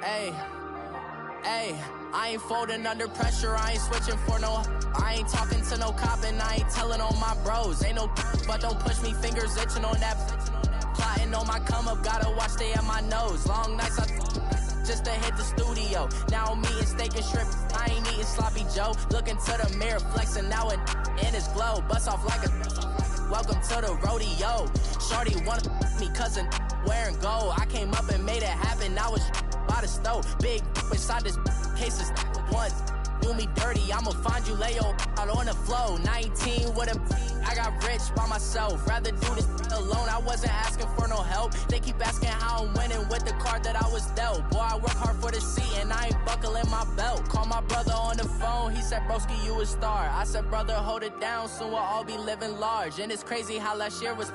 Ayy, I ain't folding under pressure, I ain't switching for no. I ain't talking to no cop and I ain't telling on my bros. Ain't no but don't push me, fingers itching on that. Plotting on my come up, gotta watch stay at my nose. Long nights just to hit the studio. Now I'm eating steak and shrimp, I ain't eating sloppy Joe. Looking to the mirror, flexing now it in his glow. Bust off like a welcome to the rodeo. Shorty wanna me cousin wearing gold. I came up and made it happen, I was by the stove. Big inside this cases once. Do me dirty, I'ma find you lay your out on the floor. 19 with a I got rich by myself. Rather do this alone, I wasn't asking for no help. They keep asking how I'm winning with the card that I was dealt. Boy, I work hard for the seat and I ain't buckling my belt. Call my brother on the phone, he said, broski, you a star. I said, brother, hold it down, soon we'll all be living large. And it's crazy how last year was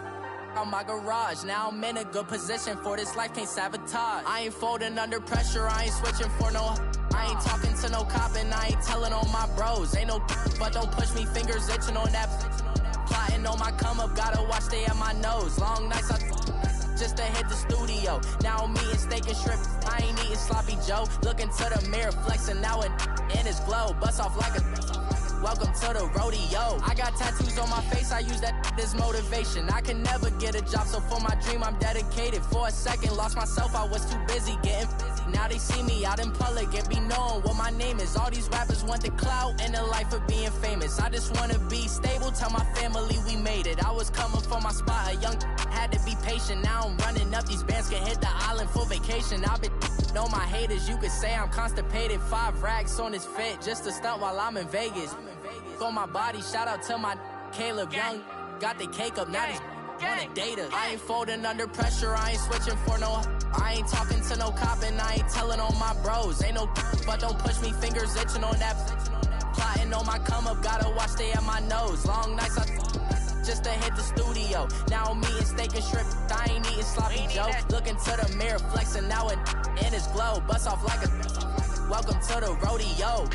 out my garage. Now I'm in a good position for this life, can't sabotage. I ain't folding under pressure, I ain't switching for no. I ain't talking to no cop and I ain't telling on my bros. Ain't no but don't push me, fingers itching on that. Plotting on my come up, gotta watch stay at my nose. Long nights just to hit the studio. Now I'm eating steak and shrimp, I ain't eating sloppy Joe. Looking to the mirror, flexing now it in his glow. Bust off like a welcome to the rodeo. I got tattoos on my face, I use that as motivation. I can never get a job, so for my dream I'm dedicated. For a second, lost myself, I was too busy getting busy. Now they see me out in public and be knowing what my name is. All these rappers want the clout and the life of being famous. I just wanna be stable, tell my family we made it. I was coming for my spot, a young had to be patient. Now I'm running up, these bands can hit the island for vacation. I've been know my haters, you could say I'm constipated. 5 racks on his fit, just to stunt while I'm in Vegas. For my body, shout out to my Caleb Young. Got the cake up, now he's wanna date us. I ain't folding under pressure, I ain't switching for no. I ain't talking to no cop and I ain't telling on my bros. Ain't no but don't push me, fingers itching on that. Plotting on my come up, gotta watch stay at my nose. Long nights just to hit the studio. Now I'm eating steak and shrimp, I ain't eating sloppy Joe. Looking to the mirror, flexing now it in his glow. Bust off like a welcome to the rodeo.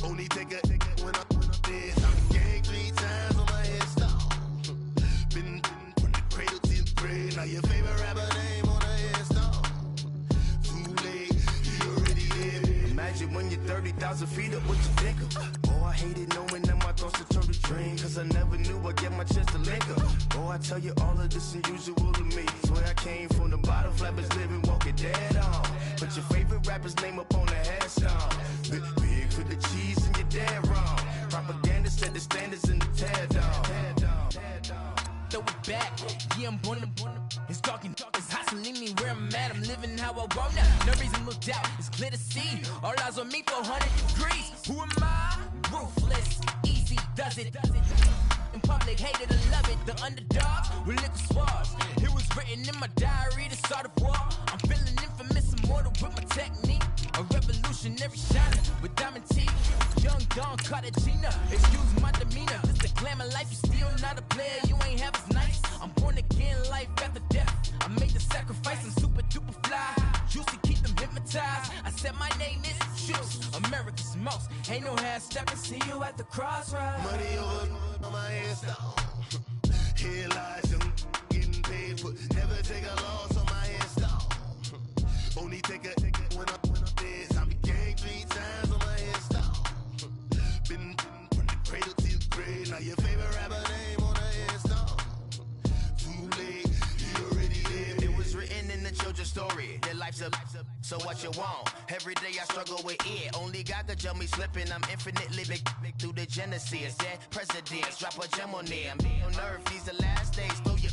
Only take a when I'm dead. I'm gang 3 times on my headstone. Been from the cradle to the grave. Now your favorite rapper name on the headstone. Too late, you already dead. Imagine when you're 30,000 feet up, what you think of? Oh, I hated knowing that my thoughts would turn to dream. Cause I never knew I'd get my chance to link up. Oh, I tell you all of this unusual to me. Swear I came from the bottom, flappers living, walking dead on. Put your favorite rapper's name up on the headstone. Big for the cheese and you're dead wrong. Propaganda set the standards in the tear down. Throw it back, yeah, I'm born to. It's talking, it's hustling me where I'm at. I'm living how I want now. No reasonable doubt, it's clear to see. All eyes on me, 400 degrees. Who am I? Ruthless, easy does it. In public, hated and love it. The underdogs with liquor swabs. It was written in my diary, the start of war. I'm feeling infamous, immortal with my technique. A revolutionary shining with diamond teeth. Young Don Cartagena, excuse my demeanor. This the glamour life, you still not a player, you ain't half as nice. I'm born again, life after death. I made the sacrifice, I'm super duper fly. Juicy, keep them hypnotized. I said my name is Juice, America's most. Ain't no half stepping, see you at the crossroads. Money over on my headstone. Here lies young, getting paid for. Never take a loss on my headstone. Only take a when I'm dead. I'm gang 3 times on my headstone. Been from the cradle to the grave. Now your favorite rapper name on the headstone. Too late, you already dead. It was written in the children's story. Their life's a so what you want. Every day I struggle with it. Only God could jump me slipping. I'm infinitely big through the Genesis. Dead presidents, drop a gem on them. On earth, these the last days. Throw your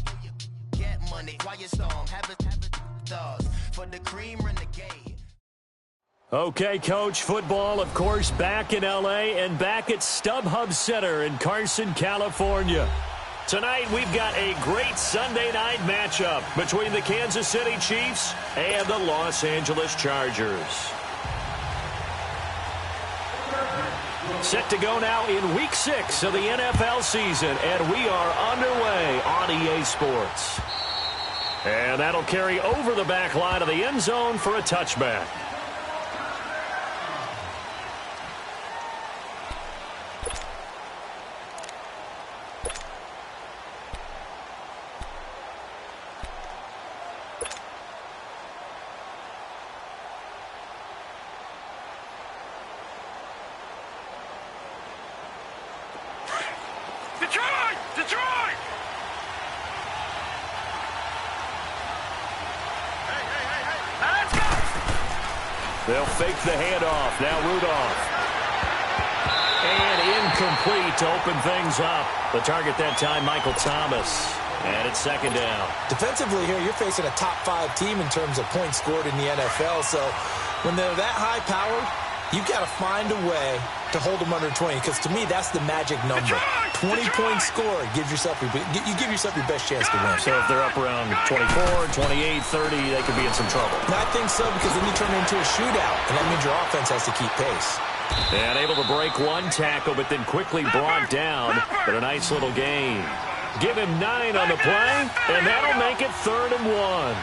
get money, quiet storm. Have it thoughts for the cream renegade. Okay, Coach, football, of course, back in L.A. and back at StubHub Center in Carson, California. Tonight, we've got a great Sunday night matchup between the Kansas City Chiefs and the Los Angeles Chargers. Set to go now in Week 6 of the NFL season, and we are underway on EA Sports. And that'll carry over the back line of the end zone for a touchback. Detroit! Let's go! They'll fake the handoff. Now Rudolph. And incomplete to open things up. The target that time, Michael Thomas. And it's second down. Defensively here, you're facing a top 5 team in terms of points scored in the NFL. So when they're that high-powered, you've got to find a way to hold them under 20, because to me, that's the magic number. 20-point score gives yourself you give yourself your best chance to win. So if they're up around 24, 28, 30, they could be in some trouble. And I think so, because then you turn it into a shootout, and that means your offense has to keep pace. And able to break one tackle, but then quickly brought down. But a nice little gain. Give him 9 on the play, and that'll make it 3rd and 1.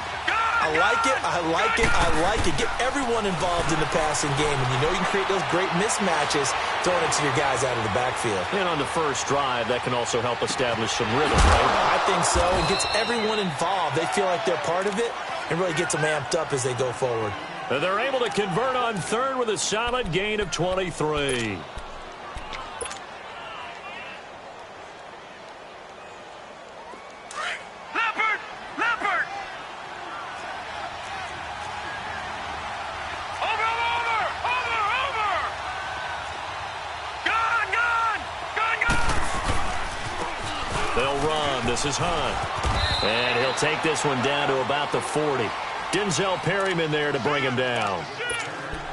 I like it, I like it, I like it. Get everyone involved in the passing game, and you know you can create those great mismatches throwing it to your guys out of the backfield. And on the first drive, that can also help establish some rhythm, right? I think so. It gets everyone involved. They feel like they're part of it, and really gets them amped up as they go forward. They're able to convert on 3rd with a solid gain of 23. This is Hunt. And he'll take this one down to about the 40. Denzel Perryman there to bring him down.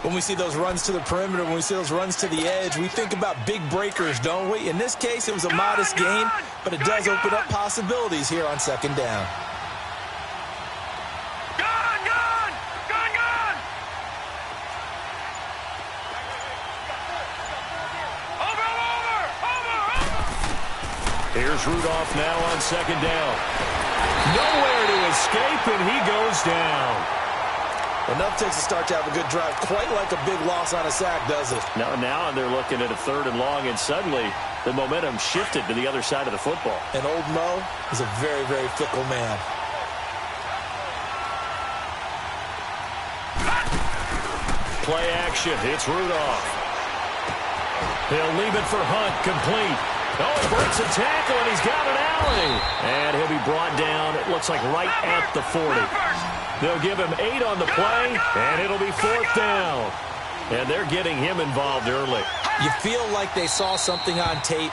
When we see those runs to the perimeter, when we see those runs to the edge, we think about big breakers, don't we? In this case, it was a modest gain, but it does open up possibilities here on 2nd down. Here's Rudolph now on 2nd down. Nowhere to escape, and he goes down. Enough takes to start to have a good drive. Quite like a big loss on a sack, does it? Now they're looking at a 3rd and long, and suddenly the momentum shifted to the other side of the football. And old Mo is a very, very fickle man. Play action. It's Rudolph. He'll leave it for Hunt, complete. Oh, he breaks a tackle, and he's got an alley. And he'll be brought down, it looks like right at the 40. They'll give him 8 on the play, and it'll be 4th down. And they're getting him involved early. You feel like they saw something on tape,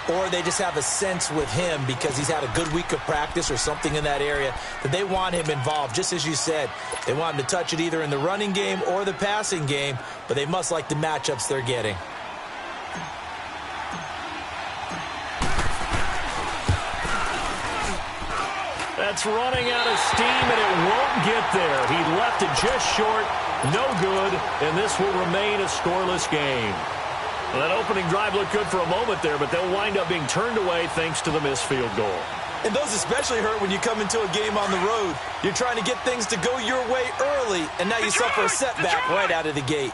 or they just have a sense with him because he's had a good week of practice or something in that area that they want him involved. Just as you said, they want him to touch it either in the running game or the passing game, but they must like the matchups they're getting. That's running out of steam, and it won't get there. He left it just short, no good, and this will remain a scoreless game. Well, that opening drive looked good for a moment there, but they'll wind up being turned away thanks to the missed field goal. And those especially hurt when you come into a game on the road. You're trying to get things to go your way early, and now you suffer a setback right out of the gate.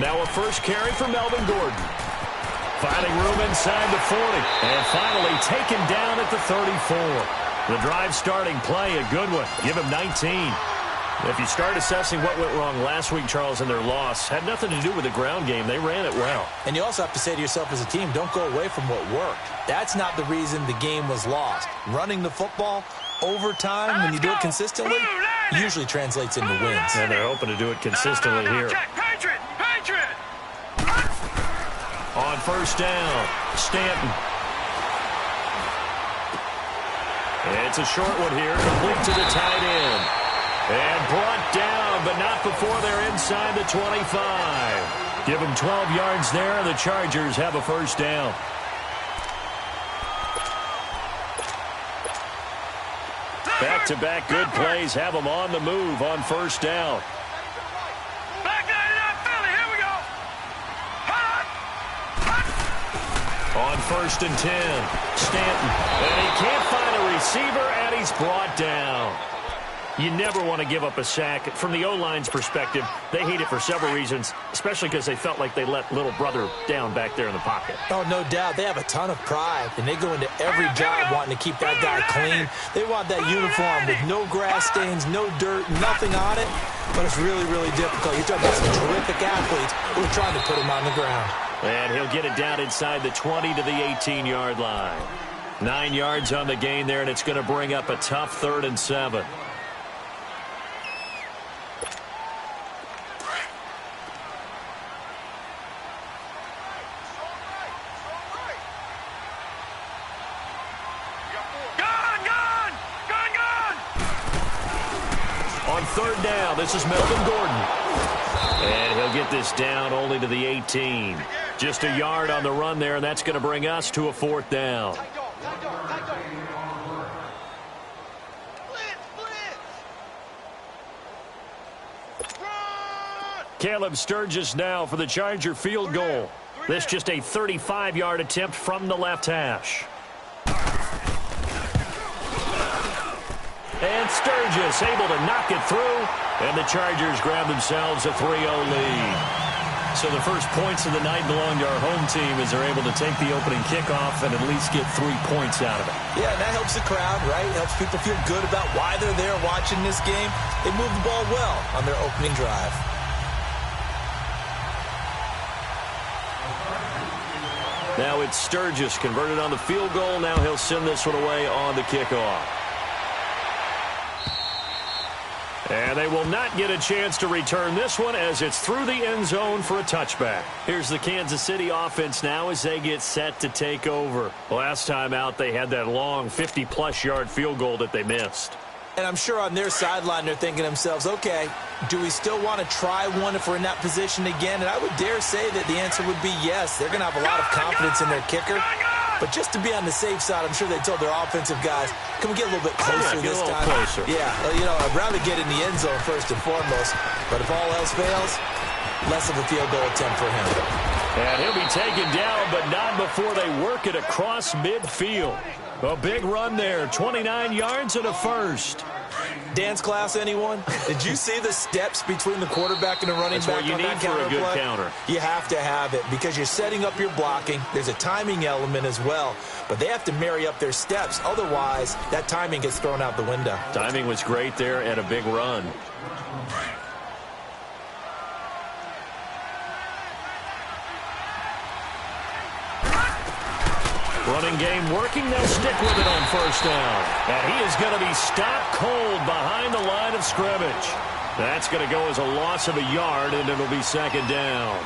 Now a first carry for Melvin Gordon. Finding room inside the 40. And finally taken down at the 34. The drive starting play, a good one. Give him 19. If you start assessing what went wrong last week, Charles, in their loss, had nothing to do with the ground game. They ran it well. And you also have to say to yourself as a team, don't go away from what worked. That's not the reason the game was lost. Running the football, overtime, when you do it consistently, usually translates into wins. And they're hoping to do it consistently here. Patriot! On first down, Stanton. It's a short one here, complete to the tight end. And brought down, but not before they're inside the 25. Give them 12 yards there, and the Chargers have a first down. Back-to-back good plays have them on the move on first down. On first and 10, Stanton. And he can't find a receiver, and he's brought down. You never want to give up a sack. From the O-line's perspective, they hate it for several reasons, especially because they felt like they let little brother down back there in the pocket. Oh, no doubt. They have a ton of pride, and they go into every job wanting to keep that guy clean. They want that uniform with no grass stains, no dirt, nothing on it. But it's really, really difficult. You're talking about some terrific athletes who are trying to put him on the ground. And he'll get it down inside the 20 to the 18-yard line. 9 yards on the gain there, and it's going to bring up a tough 3rd and 7. On 3rd down, this is Melvin Gordon. And he'll get this down only to the 18. Just a yard on the run there, and that's going to bring us to a 4th down. Caleb Sturgis now for the Charger field goal. This just a 35-yard attempt from the left hash. And Sturgis able to knock it through, and the Chargers grab themselves a 3-0 lead. So the first points of the night belong to our home team as they're able to take the opening kickoff and at least get 3 points out of it. Yeah, and that helps the crowd, right? It helps people feel good about why they're there watching this game. They move the ball well on their opening drive. Now it's Sturgis converted on the field goal. Now he'll send this one away on the kickoff. And they will not get a chance to return this one as it's through the end zone for a touchback. Here's the Kansas City offense now as they get set to take over. Last time out, they had that long 50-plus yard field goal that they missed. And I'm sure on their sideline they're thinking to themselves, okay, do we still want to try one if we're in that position again? And I would dare say that the answer would be yes. They're going to have a lot of confidence in their kicker. But just to be on the safe side, I'm sure they told their offensive guys, can we get a little bit closer this time? Closer. Yeah, you know, I'd rather get in the end zone first and foremost. But if all else fails, less of a field goal attempt for him. And he'll be taken down, but not before they work it across midfield. A big run there, 29 yards and a first. Dance class, anyone? Did you see the steps between the quarterback and the running back on that counter play? That's what you need for a good counter. You have to have it because you're setting up your blocking. There's a timing element as well. But they have to marry up their steps. Otherwise, that timing gets thrown out the window. Timing was great there and a big run. Running game working. They'll stick with it on first down. And he is going to be stopped cold behind the line of scrimmage. That's going to go as a loss of a yard, and it'll be 2nd down.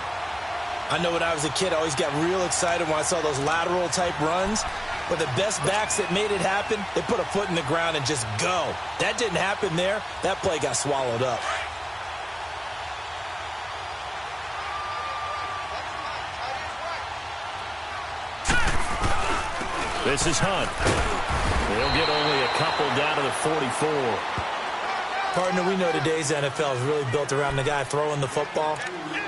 I know when I was a kid, I always got real excited when I saw those lateral-type runs. But the best backs that made it happen, they put a foot in the ground and just go. That didn't happen there. That play got swallowed up. This is Hunt. He'll get only a couple down to the 44. Partner, we know today's NFL is really built around the guy throwing the football.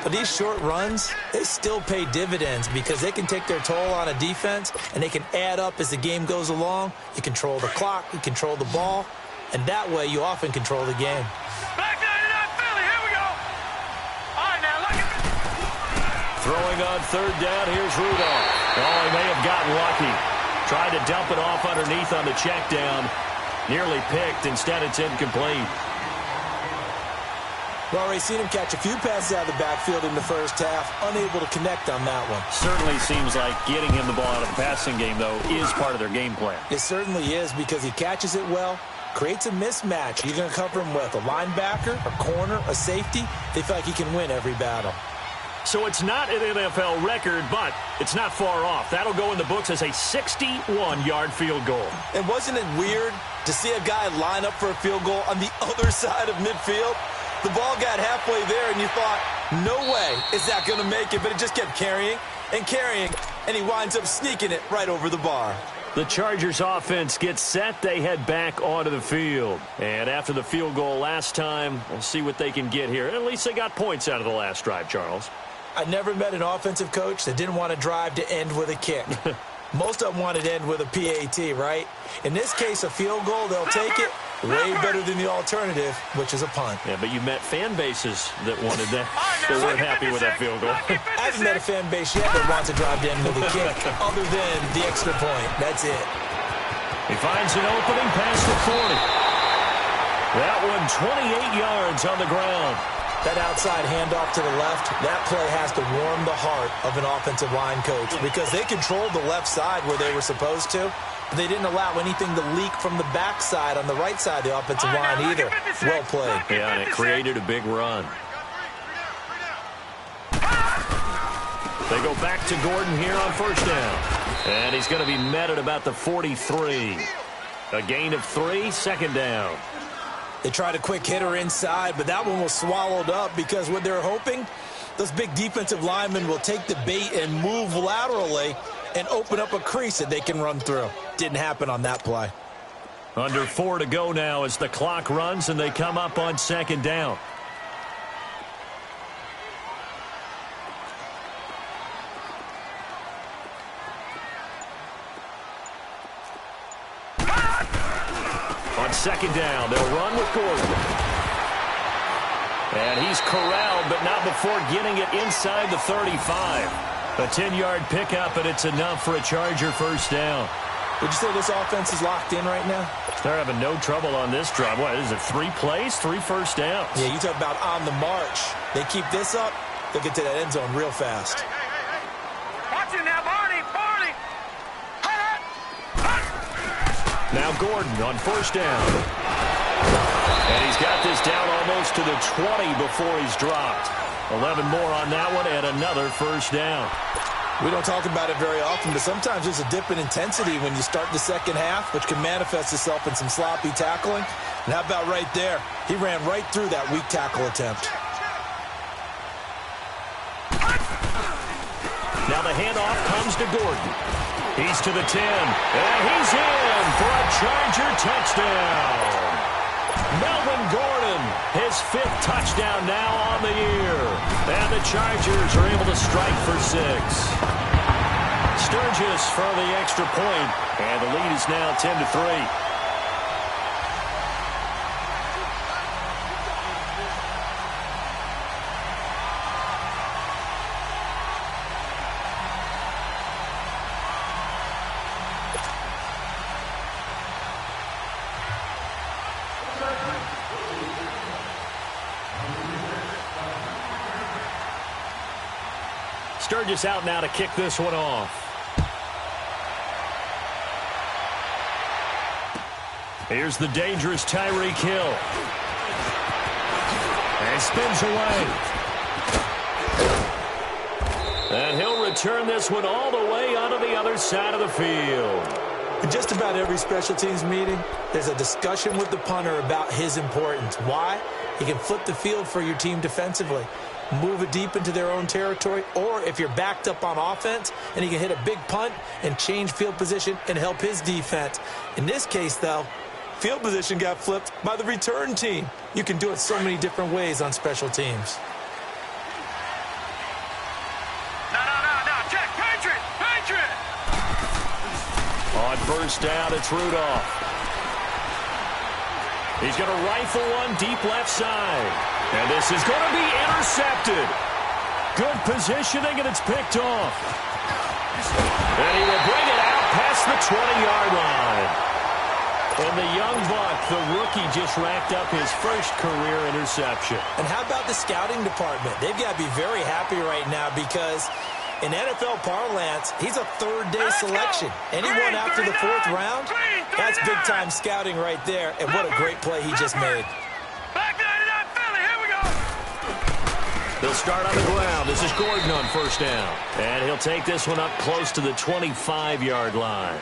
But these short runs, they still pay dividends because they can take their toll on a defense and they can add up as the game goes along. You control the clock, you control the ball, and that way you often control the game. Back 99 Philly, here we go. All right, now look at this. Throwing on 3rd down, here's Rudolph. Oh, he may have gotten lucky. Tried to dump it off underneath on the check down. Nearly picked. Instead, it's incomplete. Well, we've seen him catch a few passes out of the backfield in the first half. Unable to connect on that one. Certainly seems like getting him the ball out of the passing game, though, is part of their game plan. It certainly is because he catches it well. creates a mismatch. You're going to cover him with a linebacker, a corner, a safety. They feel like he can win every battle. So it's not an NFL record, but it's not far off. That'll go in the books as a 61-yard field goal. And wasn't it weird to see a guy line up for a field goal on the other side of midfield? The ball got halfway there, and you thought, no way is that going to make it, but it just kept carrying and carrying, and he winds up sneaking it right over the bar. The Chargers offense gets set. They head back onto the field. And after the field goal last time, we'll see what they can get here. At least they got points out of the last drive, Charles. I never met an offensive coach that didn't want to drive to end with a kick. Most of them wanted to end with a PAT, right? In this case, a field goal, they'll take it. Way better than the alternative, which is a punt. Yeah, but you met fan bases that wanted that. They weren't happy with that field goal. I haven't met a fan base yet that wants to drive to end with a kick, other than the extra point. That's it. He finds an opening past the 40. That one 28 yards on the ground. That outside handoff to the left, that play has to warm the heart of an offensive line coach because they controlled the left side where they were supposed to. They didn't allow anything to leak from the backside on the right side of the offensive line either. Well played. Yeah, and it created a big run. They go back to Gordon here on first down. And he's going to be met at about the 43. A gain of 3, second down. They tried a quick hitter inside, but that one was swallowed up because what they're hoping, those big defensive linemen will take the bait and move laterally and open up a crease that they can run through. Didn't happen on that play. Under 4 to go now as the clock runs and they come up on second down. On second down, they'll run with Gordon. And he's corralled, but not before getting it inside the 35. A 10-yard pickup, and it's enough for a Charger first down. Would you say this offense is locked in right now? They're having no trouble on this drive. What, is it 3 plays, 3 first downs? Yeah, you talk about on the march. They keep this up, they'll get to that end zone real fast. Watch it now, Barney! Barney! Now Gordon on first down. And he's got this down almost to the 20 before he's dropped. 11 more on that one and another first down. We don't talk about it very often, but sometimes there's a dip in intensity when you start the second half, which can manifest itself in some sloppy tackling. And how about right there? He ran right through that weak tackle attempt. Now the handoff comes to Gordon. He's to the 10, and he's in for a Charger touchdown. Melvin Gordon, his 5th touchdown now on the year. And the Chargers are able to strike for 6. Sturgis for the extra point, and the lead is now 10-3. Sturgis out now to kick this one off. Here's the dangerous Tyreek Hill. And spins away. And he'll return this one all the way onto the other side of the field. In just about every special teams meeting, there's a discussion with the punter about his importance. Why? He can flip the field for your team defensively, move it deep into their own territory, or if you're backed up on offense, and he can hit a big punt and change field position and help his defense. In this case, though, field position got flipped by the return team. You can do it so many different ways on special teams. No, check, Patriot! On first down, it's Rudolph. He's going to rifle one deep left side. And this is going to be intercepted. Good positioning, and it's picked off. And he will bring it out past the 20-yard line. And the young buck, the rookie, just racked up his first career interception. And how about the scouting department? They've got to be very happy right now because in NFL parlance, he's a third-day selection. Anyone after the 4th round, That's big-time scouting right there, and what a great play he just made. Back 99 Philly, here we go. They'll start on the ground. This is Gordon on first down. And he'll take this one up close to the 25-yard line.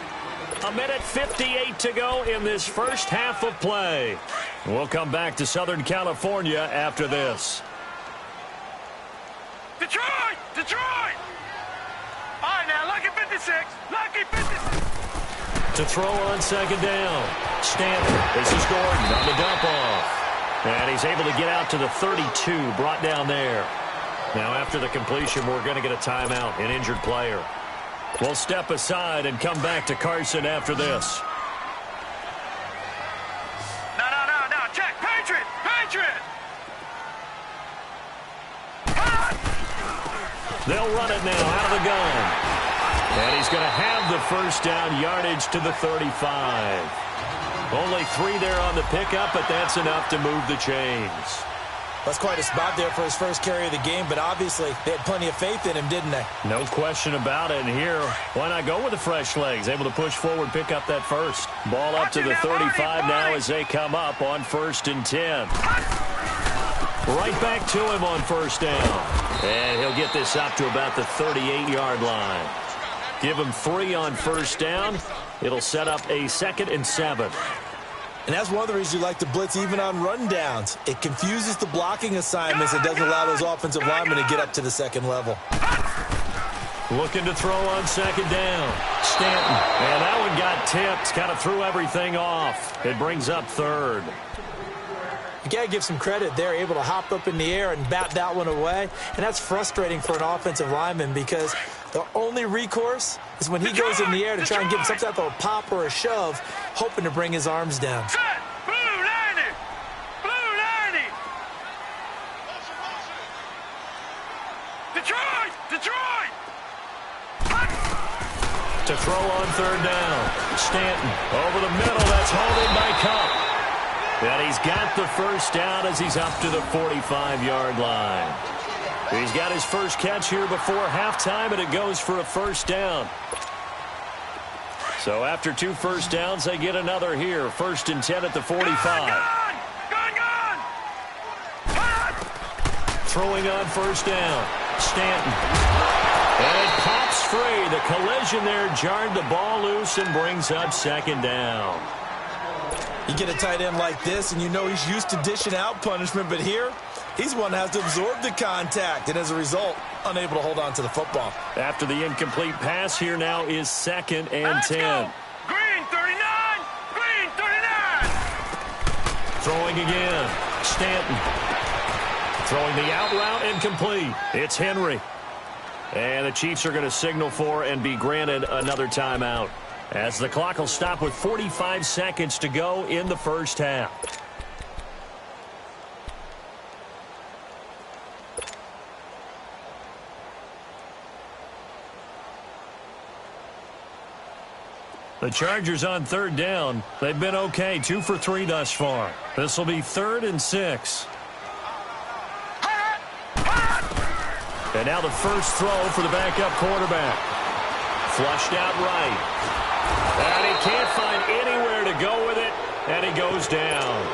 1:58 to go in this first half of play. We'll come back to Southern California after this. Detroit! Detroit! All right, now, lucky 56. Lucky 56. To throw on second down. Stanton. This is Gordon on the dump off. And he's able to get out to the 32, brought down there. Now, after the completion, we're going to get a timeout, an injured player. We'll step aside and come back to Carson after this. No. Check. Patriot! Patriot! They'll run it now out of the gun. And he's going to have the first down, yardage to the 35. Only 3 there on the pickup, but that's enough to move the chains. That's quite a spot there for his first carry of the game, but obviously they had plenty of faith in him, didn't they? No question about it. And here, why not go with the fresh legs? Able to push forward, pick up that first. Ball up to the 35 now as they come up on 1st and 10. Right back to him on first down. And he'll get this up to about the 38-yard line. Give him 3 on first down. It'll set up a 2nd and 7. And that's one of the reasons you like to blitz even on rundowns. It confuses the blocking assignments. It doesn't allow those offensive linemen to get up to the second level. Looking to throw on second down. Stanton. And that one got tipped. Kind of threw everything off. It brings up 3rd. You got to give some credit. They're able to hop up in the air and bat that one away. And that's frustrating for an offensive lineman because the only recourse is when he goes in the air to try and give him some type of a pop or a shove, hoping to bring his arms down. Set! Blue 90! Blue 90! Detroit! Detroit! To throw on 3rd down. Stanton over the middle. That's hauled in by Cup. And he's got the first down as he's up to the 45-yard line. He's got his first catch here before halftime, and it goes for a first down. So after 2 first downs, they get another here. 1st and 10 at the 45. Gone! Throwing on first down. Stanton. And it pops free. The collision there jarred the ball loose and brings up 2nd down. You get a tight end like this, and you know he's used to dishing out punishment, but here, he's one that has to absorb the contact, and as a result, unable to hold on to the football. After the incomplete pass, here now is 2nd and 10. Go. Green 39! Green 39! Throwing again. Stanton. Throwing the out route incomplete. It's Henry. And the Chiefs are going to signal for and be granted another timeout, as the clock will stop with 45 seconds to go in the first half. The Chargers on 3rd down. They've been okay, 2 for 3 thus far. This will be 3rd and 6. And now the first throw for the backup quarterback. Flushed out right. And he can't find anywhere to go with it, and he goes down.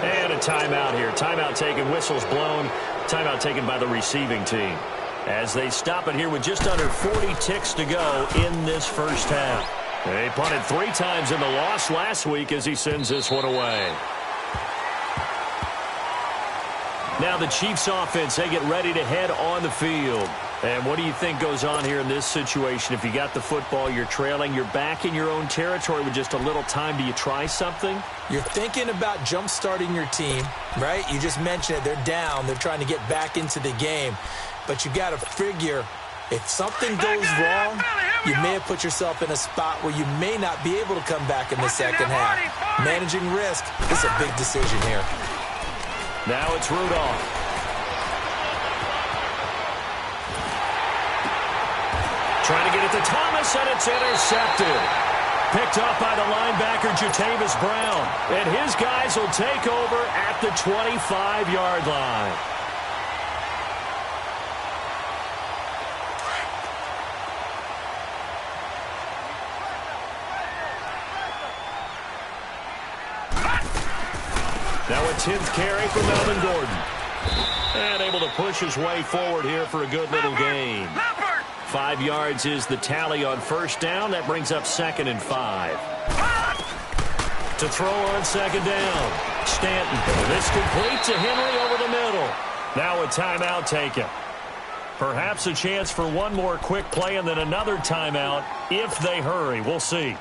And a timeout here. Timeout taken, whistles blown. Timeout taken by the receiving team, as they stop it here with just under 40 ticks to go in this first half. They punted 3 times in the loss last week as he sends this one away. Now the Chiefs offense, they get ready to head on the field. And what do you think goes on here in this situation? If you got the football, you're trailing, you're back in your own territory with just a little time. Do you try something? You're thinking about jump-starting your team, right? You just mentioned it. They're down. They're trying to get back into the game. But you got to figure, if something goes wrong, you may have put yourself in a spot where you may not be able to come back in the second half. Managing risk is a big decision here. Now it's Rudolph. Trying to get it to Thomas, and it's intercepted. Picked up by the linebacker, Jatavis Brown. And his guys will take over at the 25-yard line. a 10th carry for Melvin Gordon. And able to push his way forward here for a good little gain. 5 yards is the tally on first down. That brings up 2nd and 5. To throw on 2nd down. Stanton. This complete to Henry over the middle. Now a timeout taken. Perhaps a chance for one more quick play and then another timeout if they hurry. We'll see.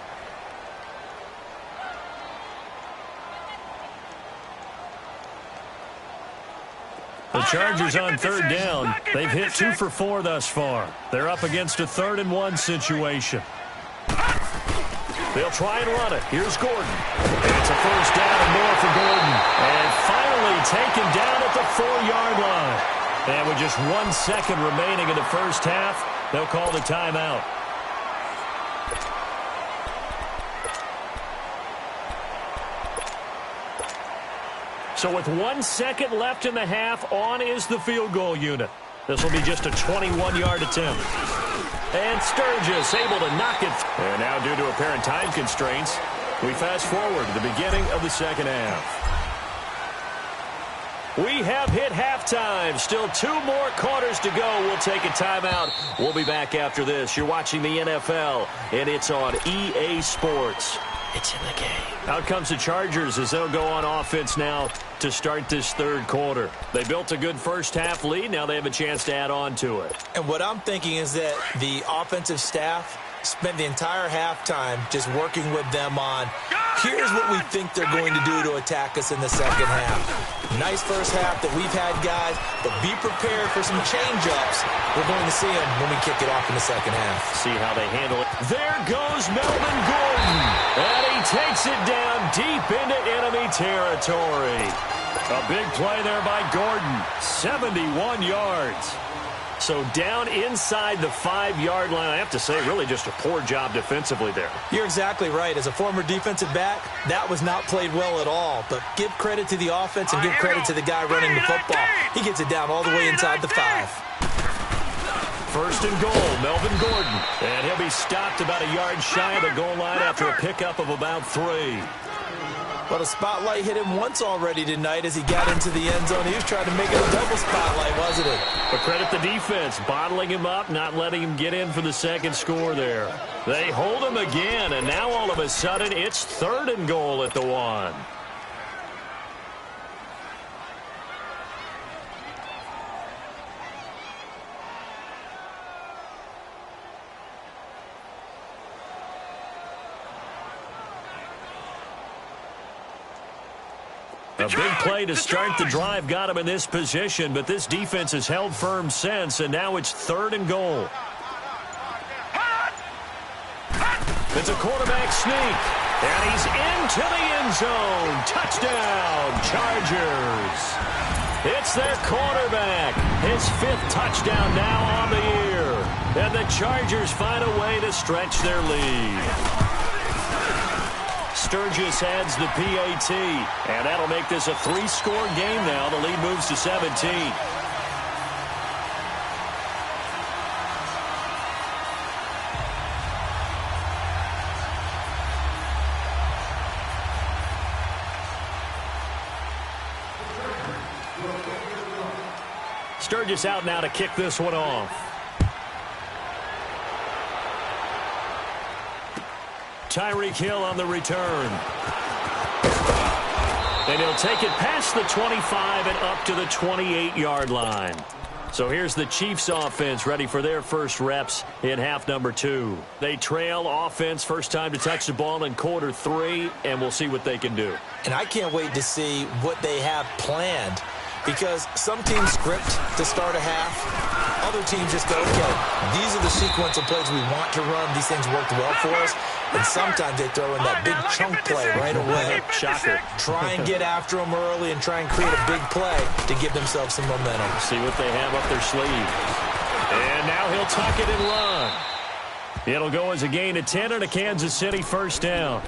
The Chargers on 3rd down. They've hit 2 for 4 thus far. They're up against a 3rd and 1 situation. They'll try and run it. Here's Gordon. And it's a first down and more for Gordon. And finally taken down at the 4-yard line. And with just 1 second remaining in the first half, they'll call the timeout. So with 1 second left in the half, on is the field goal unit. This will be just a 21-yard attempt. And Sturgis able to knock it. And now due to apparent time constraints, we fast forward to the beginning of the second half. We have hit halftime. Still 2 more quarters to go. We'll take a timeout. We'll be back after this. You're watching the NFL, and it's on EA Sports. It's in the game. Out comes the Chargers as they'll go on offense now to start this 3rd quarter. They built a good first half lead. Now they have a chance to add on to it. And what I'm thinking is that the offensive staff spent the entire halftime just working with them on, here's what we think they're going to do to attack us in the second half. Nice first half that we've had, guys, but be prepared for some change-ups. We're going to see them when we kick it off in the second half. See how they handle it. There goes Melvin Gordon. And he takes it down deep into enemy territory. A big play there by Gordon. 71 yards. So down inside the 5-yard line. I have to say, really just a poor job defensively there. You're exactly right. As a former defensive back, that was not played well at all. But give credit to the offense and give credit to the guy running the football. He gets it down all the way inside the 5. First and goal, Melvin Gordon. And he'll be stopped about a yard shy of the goal line after a pickup of about 3. Well, the spotlight hit him once already tonight as he got into the end zone. He was trying to make it a double spotlight, wasn't it? But credit the defense, bottling him up, not letting him get in for the second score there. They hold him again, and now all of a sudden it's 3rd and goal at the 1. A big play to start the drive got him in this position, but this defense has held firm since, and now it's 3rd and goal. It's a quarterback sneak, and he's into the end zone. Touchdown, Chargers. It's their quarterback. His 5th touchdown now on the year, and the Chargers find a way to stretch their lead. Sturgis adds the PAT, and that'll make this a 3-score game now. The lead moves to 17. Sturgis out now to kick this one off. Tyreek Hill on the return. And he'll take it past the 25 and up to the 28-yard line. So here's the Chiefs offense ready for their first reps in half number 2. They trail offense, first time to touch the ball in quarter 3, and we'll see what they can do. And I can't wait to see what they have planned, because some teams script to start a half. Other teams just go, okay, these are the sequence of plays we want to run. These things worked well for us. And sometimes they throw in that big chunk play right away. Shocker. Try and get after them early and try and create a big play to give themselves some momentum. See what they have up their sleeve. And now he'll tuck it and run. It'll go as a gain of 10 and a Kansas City first down.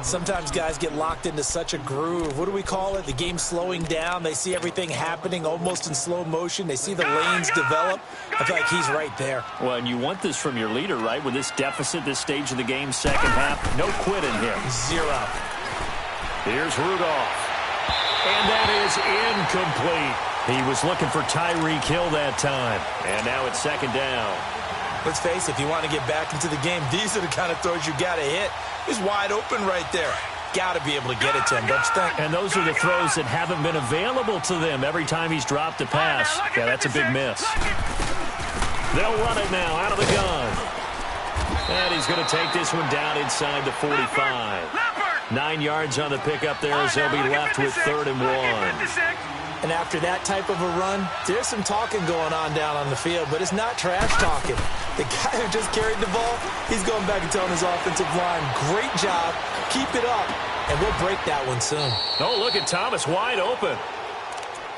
Sometimes guys get locked into such a groove. What do we call it? The game slowing down. They see everything happening almost in slow motion. They see the lanes develop. I feel like he's right there. Well, and you want this from your leader, right? With this deficit, this stage of the game, second half, no quit in him. 0. Here's Rudolph. And that is incomplete. He was looking for Tyreek Hill that time. And now it's second down. Let's face it, if you want to get back into the game, these are the kind of throws you got to hit. He's wide open right there. Got to be able to get it to him, don't you think? And those are the throws that haven't been available to them every time he's dropped a pass. Yeah, that's a big miss. They'll run it now out of the gun. And he's going to take this one down inside the 45. 9 yards on the pickup there as they'll be left with 3rd and 1. And after that type of a run, there's some talking going on down on the field, but it's not trash talking. The guy who just carried the ball, he's going back and telling his offensive line, great job, keep it up, and we'll break that one soon. Oh, look at Thomas wide open.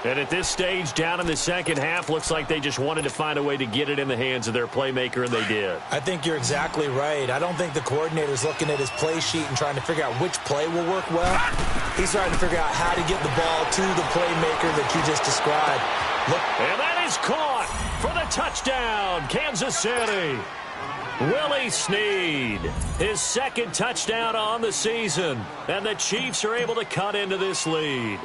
And at this stage, down in the second half, looks like they just wanted to find a way to get it in the hands of their playmaker, and they did. I think you're exactly right. I don't think the coordinator's looking at his play sheet and trying to figure out which play will work well. He's trying to figure out how to get the ball to the playmaker that you just described. Look. And that is caught for the touchdown, Kansas City. Willie Snead, his 2nd touchdown on the season. And the Chiefs are able to cut into this lead.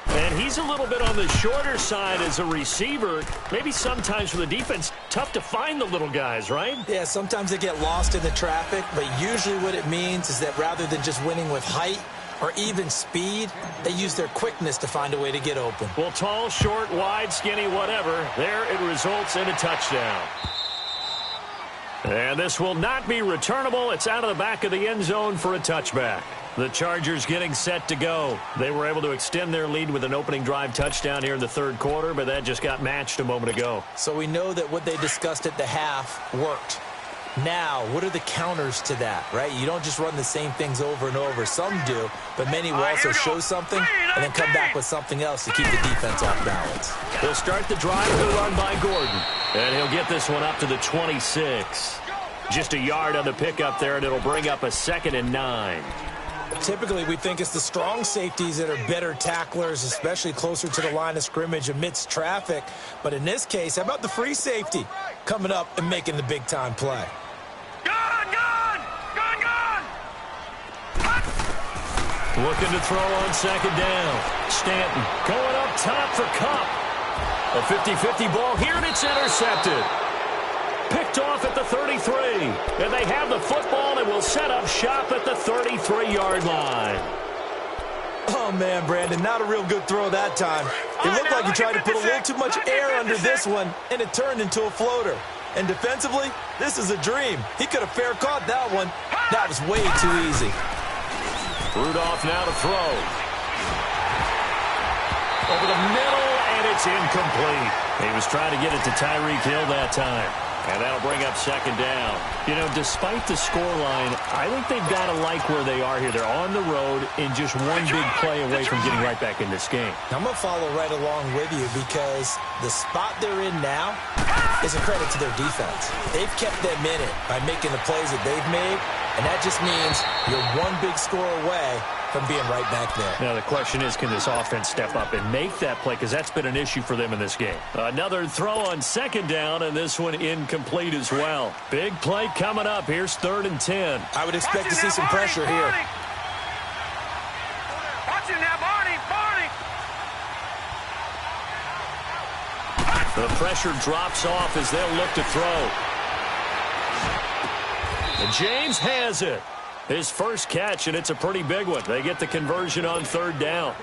And he's a little bit on the shorter side as a receiver. Maybe sometimes for the defense, tough to find the little guys, right? Yeah, sometimes they get lost in the traffic, but usually what it means is that rather than just winning with height or even speed, they use their quickness to find a way to get open. Well, tall, short, wide, skinny, whatever, there it results in a touchdown. And this will not be returnable. It's out of the back of the end zone for a touchback. The Chargers getting set to go. They were able to extend their lead with an opening drive touchdown here in the 3rd quarter, but that just got matched a moment ago. So we know that what they discussed at the half worked. Now, what are the counters to that, right? You don't just run the same things over and over. Some do, but many will also show something and then come back with something else to keep the defense off balance. He'll start the drive with a run by Gordon, and he'll get this one up to the 26. Just a yard on the pickup there, and it'll bring up a 2nd and 9. Typically, we think it's the strong safeties that are better tacklers, especially closer to the line of scrimmage amidst traffic. But in this case, how about the free safety coming up and making the big-time play? Looking to throw on 2nd down. Stanton going up top for Kupp. A 50-50 ball here, and it's intercepted. Picked off at the 33. And they have the football and will set up shop at the 33-yard line. Oh, man, Brandon, not a real good throw that time. It looked like he tried to put a little too much air under this one, and it turned into a floater. And defensively, this is a dream. He could have fair caught that one. That was way too easy. Rudolph now to throw. Over the middle, and it's incomplete. He was trying to get it to Tyreek Hill that time. And that'll bring up 2nd down. You know, despite the scoreline, I think they've got to like where they are here. They're on the road and just one big play away from getting right back in this game. I'm going to follow right along with you because the spot they're in now is a credit to their defense. They've kept them in it by making the plays that they've made, and that just means you're one big score away from being right back there. Now, the question is, can this offense step up and make that play? Because that's been an issue for them in this game. Another throw on 2nd down, and this one incomplete as well. Big play coming up. Here's 3rd and 10. I would expect to see some pressure here. Watching now, Barney. The pressure drops off as they'll look to throw. And James has it. His first catch, and it's a pretty big one. They get the conversion on 3rd down.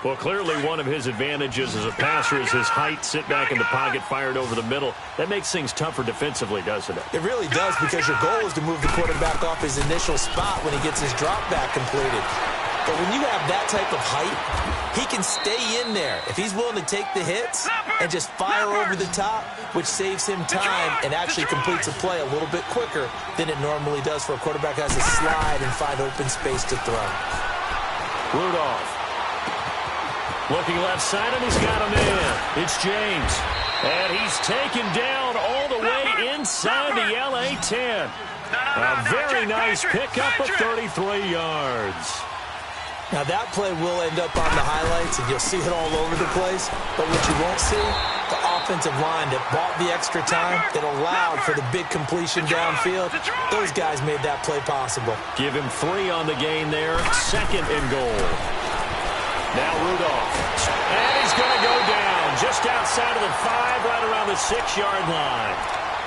Well, clearly one of his advantages as a passer is his height, sit back in the pocket, fired over the middle. That makes things tougher defensively, doesn't it? It really does, because your goal is to move the quarterback off his initial spot when he gets his drop back completed. But when you have that type of height, he can stay in there if he's willing to take the hits and just fire over the top, which saves him time and actually completes a play a little bit quicker than it normally does for a quarterback who has to slide and find open space to throw. Rudolph. Looking left side, and he's got him in. It's James. And he's taken down all the way inside the LA 10. A very nice pickup of 33 yards. Now, that play will end up on the highlights, and you'll see it all over the place. But what you won't see, the offensive line that bought the extra time, that allowed for the big completion downfield. Those guys made that play possible. Give him 3 on the gain there. 2nd and goal. Now Rudolph. And he's going to go down just outside of the 5, right around the 6-yard line.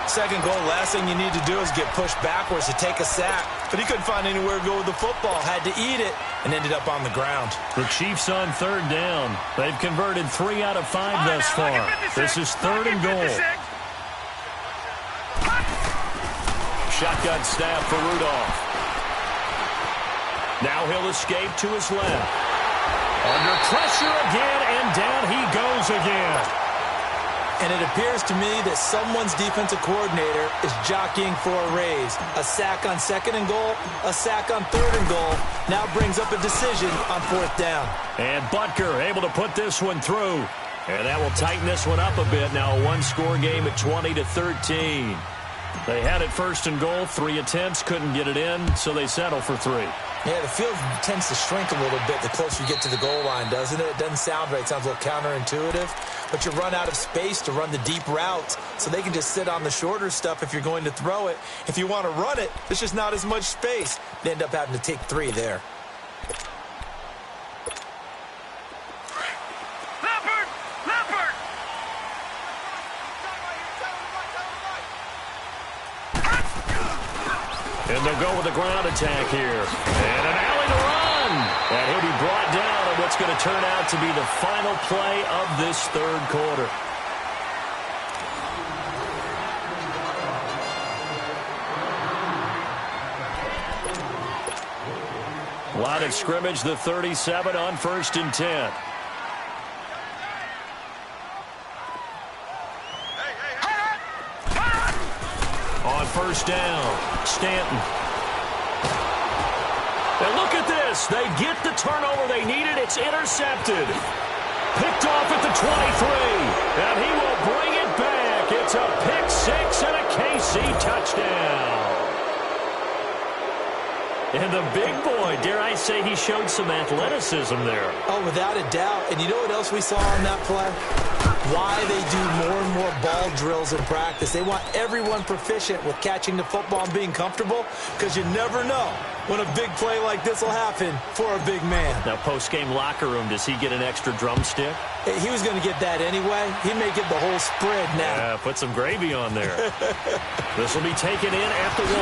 2nd goal, last thing you need to do is get pushed backwards to take a sack. But he couldn't find anywhere to go with the football. Had to eat it and ended up on the ground. The Chiefs on 3rd down. They've converted 3 out of 5 thus far. This is 3rd and goal. Shotgun snap for Rudolph. Now he'll escape to his left. Under pressure again, and down he goes again. And it appears to me that someone's defensive coordinator is jockeying for a raise. A sack on 2nd and goal, a sack on 3rd and goal. Now brings up a decision on 4th down. And Butker able to put this one through. And that will tighten this one up a bit. Now a one-score game at 20-13. They had it 1st and goal, 3 attempts, couldn't get it in, so they settle for 3. Yeah, the field tends to shrink a little bit the closer you get to the goal line, doesn't it? It doesn't sound right. It sounds a little counterintuitive. But you run out of space to run the deep routes, so they can just sit on the shorter stuff if you're going to throw it. If you want to run it, there's just not as much space. They end up having to take 3 there. And they'll go with the ground attack here. And an alley to run. And he'll be brought down on what's going to turn out to be the final play of this 3rd quarter. Line of scrimmage, the 37 on 1st and 10. On 1st down, Stanton. And look at this. They get the turnover they needed. It's intercepted. Picked off at the 23. And he will bring it back. It's a pick 6 and a KC touchdown. And the big boy, dare I say, he showed some athleticism there. Oh, without a doubt. And you know what else we saw on that play? Why they do more and more ball drills in practice. They want everyone proficient with catching the football and being comfortable, because you never know when a big play like this will happen for a big man. Now, post-game locker room, does he get an extra drumstick? He was going to get that anyway. He may get the whole spread now. Yeah, put some gravy on there. This will be taken in at the 1.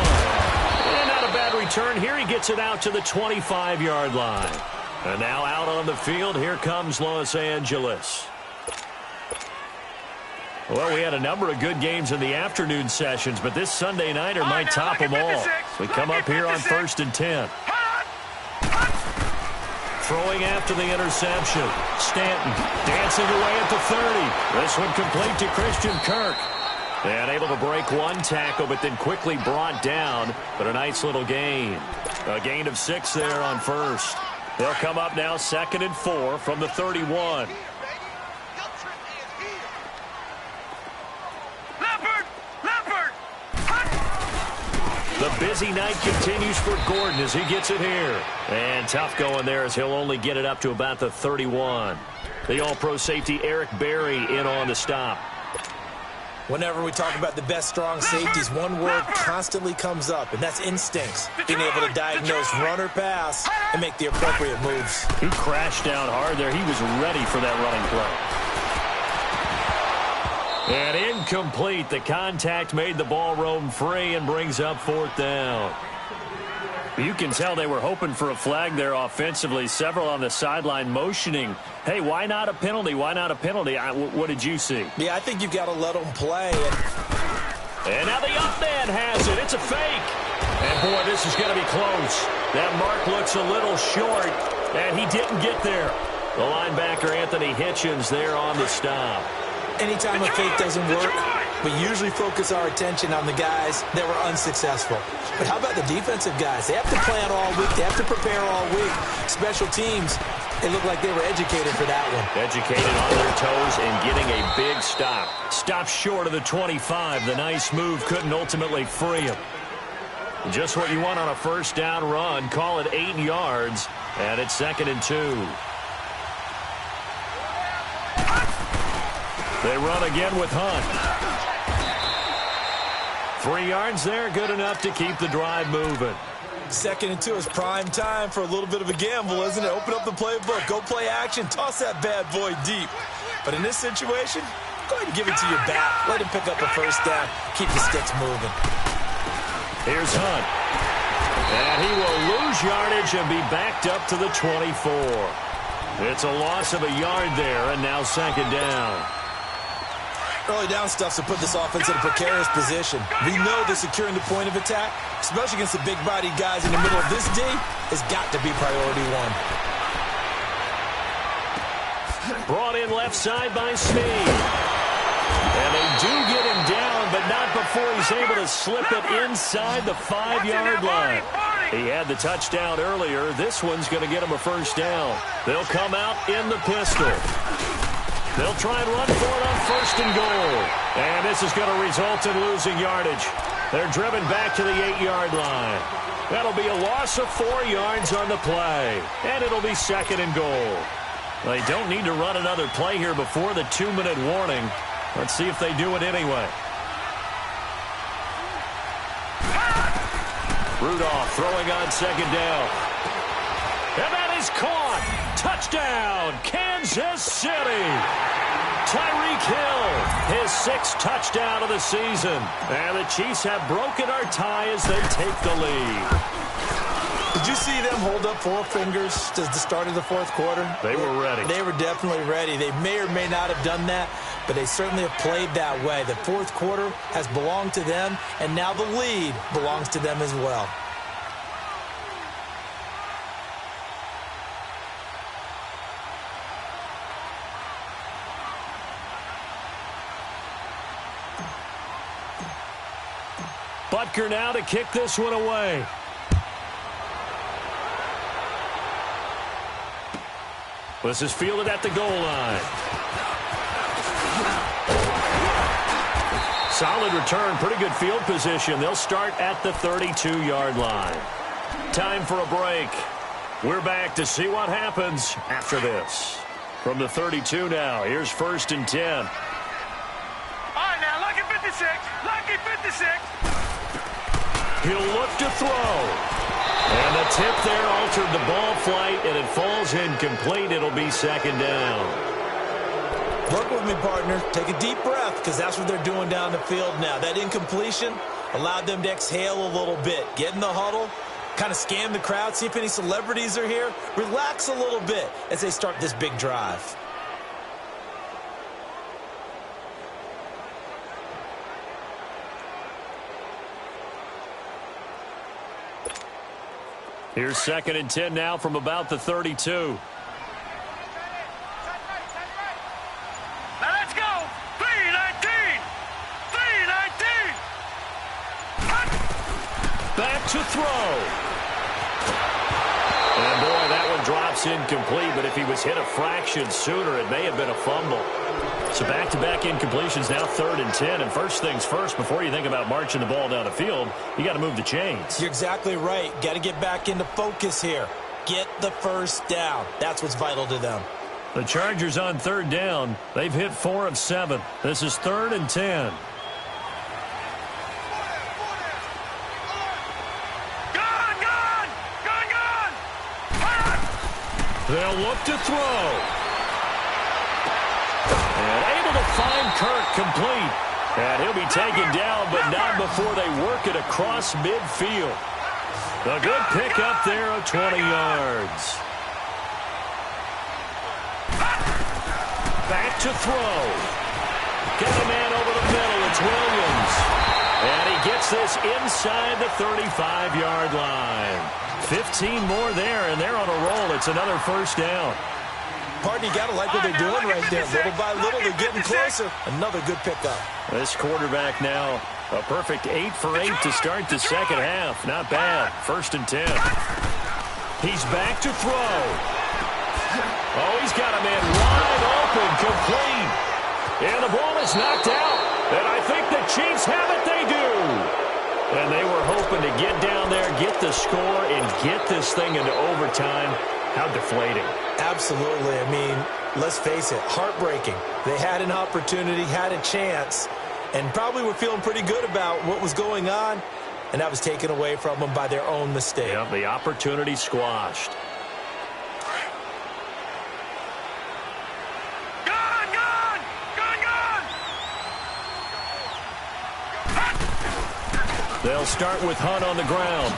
And not a bad return here. He gets it out to the 25-yard line. And now out on the field, here comes Los Angeles. Well, we had a number of good games in the afternoon sessions, but this Sunday nighter might top them all. We come up here on 1st and 10. Throwing after the interception. Stanton dancing away at the 30. This one complete to Christian Kirk. And able to break one tackle, but then quickly brought down. But a nice little gain. A gain of 6 there on 1st. They'll come up now 2nd and 4 from the 31. The busy night continues for Gordon as he gets it here. And tough going there as he'll only get it up to about the 31. The all-pro safety Eric Berry in on the stop. Whenever we talk about the best strong safeties, one word constantly comes up, and that's instincts. Being able to diagnose run or pass and make the appropriate moves. He crashed down hard there. He was ready for that running play. And incomplete. The contact made the ball roam free and brings up 4th down. You can tell they were hoping for a flag there offensively. Several on the sideline motioning. Hey, why not a penalty? Why not a penalty? What did you see? Yeah, I think you've got to let them play. And now the up man has it. It's a fake. And, boy, this is going to be close. That mark looks a little short, and he didn't get there. The linebacker, Anthony Hitchens, there on the stop. Anytime a fake doesn't work, we usually focus our attention on the guys that were unsuccessful. But how about the defensive guys? They have to plan all week. They have to prepare all week. Special teams, they look like they were educated for that one. Educated on their toes and getting a big stop. Stop short of the 25. The nice move couldn't ultimately free him. Just what you want on a 1st down run. Call it 8 yards, and it's 2nd and 2. They run again with Hunt. 3 yards there, good enough to keep the drive moving. 2nd and 2 is prime time for a little bit of a gamble, isn't it? Open up the playbook, go play action, toss that bad boy deep. But in this situation, go ahead and give it to your back. Let him pick up a first down. Keep the sticks moving. Here's Hunt. And he will lose yardage and be backed up to the 24. It's a loss of a yard there, and now 2nd down. Early down stuffs to put this offense in a precarious position. We know that securing the point of attack, especially against the big-bodied guys in the middle of this D, has got to be priority one. Brought in left side by Snead. And they do get him down, but not before he's able to slip it inside the 5-yard line. He had the touchdown earlier. This one's going to get him a first down. They'll come out in the pistol. They'll try and run for it on 1st and goal. And this is going to result in losing yardage. They're driven back to the 8-yard line. That'll be a loss of 4 yards on the play. And it'll be 2nd and goal. They don't need to run another play here before the 2-minute warning. Let's see if they do it anyway. Rudolph throwing on 2nd down. And that is caught. Touchdown, Kansas City. Tyreek Hill, his 6th touchdown of the season. And the Chiefs have broken our tie as they take the lead. Did you see them hold up 4 fingers to the start of the 4th quarter? They were ready. They were definitely ready. They may or may not have done that, but they certainly have played that way. The 4th quarter has belonged to them, and now the lead belongs to them as well. Butker now to kick this one away. This is fielded at the goal line. Solid return, pretty good field position. They'll start at the 32-yard line. Time for a break. We're back to see what happens after this. From the 32 now, here's 1st and 10. All right, now, lucky 56. Lucky 56. He'll look to throw. And the tip there altered the ball flight, and it falls incomplete. It'll be 2nd down. Work with me, partner. Take a deep breath, because that's what they're doing down the field now. That incompletion allowed them to exhale a little bit. Get in the huddle, kind of scan the crowd, see if any celebrities are here. Relax a little bit as they start this big drive. Here's 2nd and 10 now from about the 32. Now let's go. 3-19. 3-19. Back to throw. And boy, that one drops incomplete, but if he was hit a fraction sooner, it may have been a fumble. So back-to-back incompletions, now 3rd and 10. And first things first, before you think about marching the ball down the field, you got to move the chains. You're exactly right. Got to get back into focus here. Get the first down. That's what's vital to them. The Chargers on 3rd down. They've hit 4 of 7. This is 3rd and 10. They'll look to throw. And able to find Kirk complete. And he'll be taken down, but not before they work it across midfield. A good pickup there of 20 yards. Back to throw. Got a man over the middle. It's Williams. And he gets this inside the 35-yard line. 15 more there, and they're on a roll. It's another first down. Partner, you got to like what they're doing right there. Little by little, they're getting closer. Another good pickup. This quarterback now, a perfect 8 for 8 to start the second half. Not bad. 1st and 10. He's back to throw. Oh, he's got a man wide open, complete. And the ball is knocked out. And I think the Chiefs have it. They do. And they were hoping to get down there, get the score, and get this thing into overtime. How deflating. Absolutely. I mean, let's face it, heartbreaking. They had an opportunity, had a chance, and probably were feeling pretty good about what was going on, and that was taken away from them by their own mistake. Yeah, the opportunity squashed. They'll start with Hunt on the ground.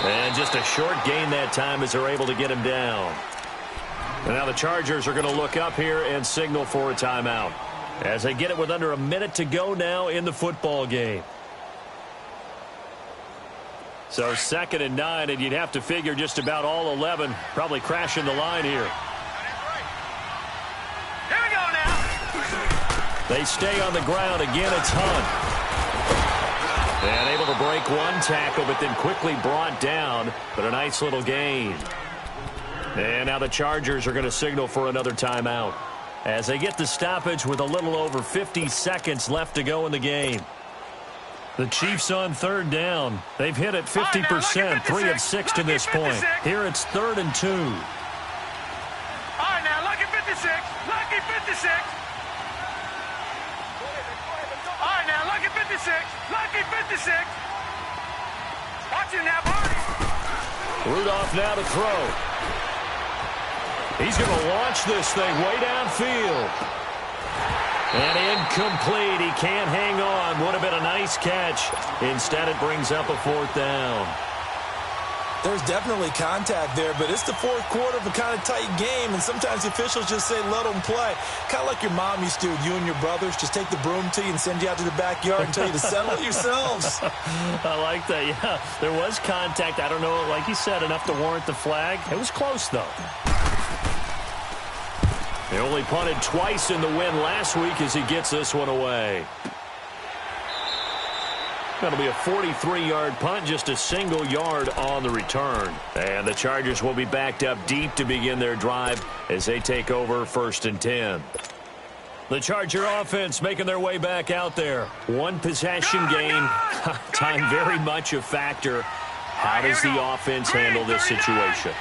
And just a short gain that time as they're able to get him down. And now the Chargers are going to look up here and signal for a timeout as they get it with under a minute to go now in the football game. So 2nd and 9, and you'd have to figure just about all 11 probably crashing the line here. Here we go now. They stay on the ground. Again, it's Hunt. And able to break one tackle, but then quickly brought down. But a nice little gain. And now the Chargers are going to signal for another timeout as they get the stoppage with a little over 50 seconds left to go in the game. The Chiefs on 3rd down. They've hit it 50%, 3 of 6 to this point. Here it's 3rd and 2. All right, now, lucky 56. Lucky 56. All right, now, lucky 56. Lucky 56. Watch it now, Barney. Rudolph now to throw. He's going to launch this thing way downfield. And incomplete. He can't hang on. Would have been a nice catch. Instead, it brings up a 4th down. There's definitely contact there, but it's the 4th quarter of a kind of tight game, and sometimes the officials just say let them play. Kind of like your mom used to, you and your brothers, just take the broom to you and send you out to the backyard and tell you to settle it yourselves. I like that, yeah. There was contact. I don't know, like you said, enough to warrant the flag. It was close, though. They only punted twice in the win last week as he gets this one away. That'll be a 43-yard punt, just a single yard on the return. And the Chargers will be backed up deep to begin their drive as they take over 1st and 10. The Charger offense making their way back out there. One possession game. Time very much a factor. How does the offense handle this situation?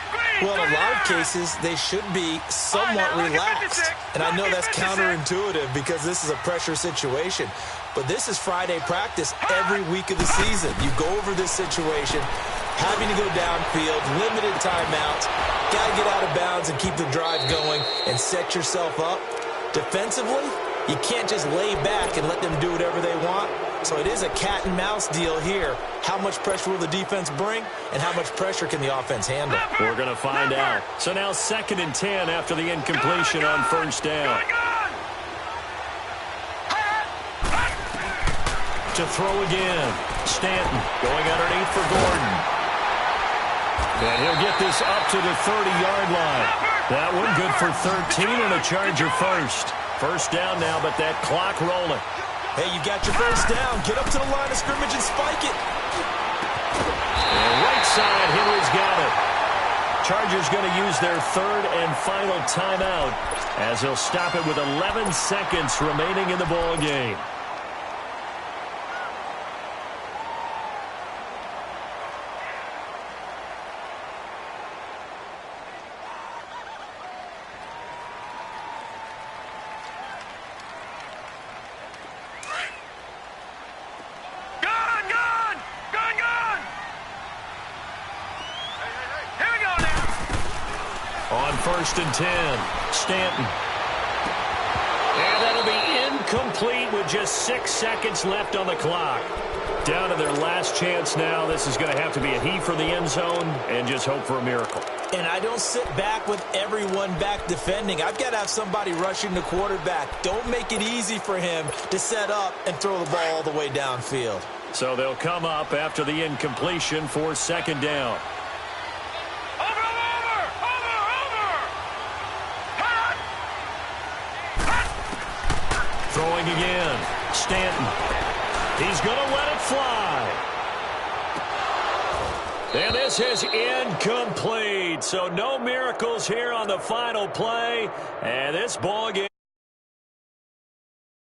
Well, in a lot of cases, they should be somewhat relaxed. And I know that's counterintuitive because this is a pressure situation. But this is Friday practice every week of the season. You go over this situation, having to go downfield, limited timeouts, got to get out of bounds and keep the drive going and set yourself up. Defensively, you can't just lay back and let them do whatever they want. So it is a cat and mouse deal here. How much pressure will the defense bring, and how much pressure can the offense handle? We're going to find out. So now 2nd and 10 after the incompletion on 1st down. To throw again. Stanton going underneath for Gordon. And he'll get this up to the 30-yard line. That one good for 13 and a Charger first. 1st down now, but that clock rolling. Hey, you got your 1st down. Get up to the line of scrimmage and spike it. And right side, Henry's got it. Chargers going to use their 3rd and final timeout as they'll stop it with 11 seconds remaining in the ball game. On 1st and 10, Stanton. And that'll be incomplete with just 6 seconds left on the clock. Down to their last chance now. This is going to have to be a heave for the end zone and just hope for a miracle. And I don't sit back with everyone back defending. I've got to have somebody rushing the quarterback. Don't make it easy for him to set up and throw the ball all the way downfield. So they'll come up after the incompletion for 2nd down. Throwing again. Stanton. He's going to let it fly. And this is incomplete. So no miracles here on the final play. And this ball game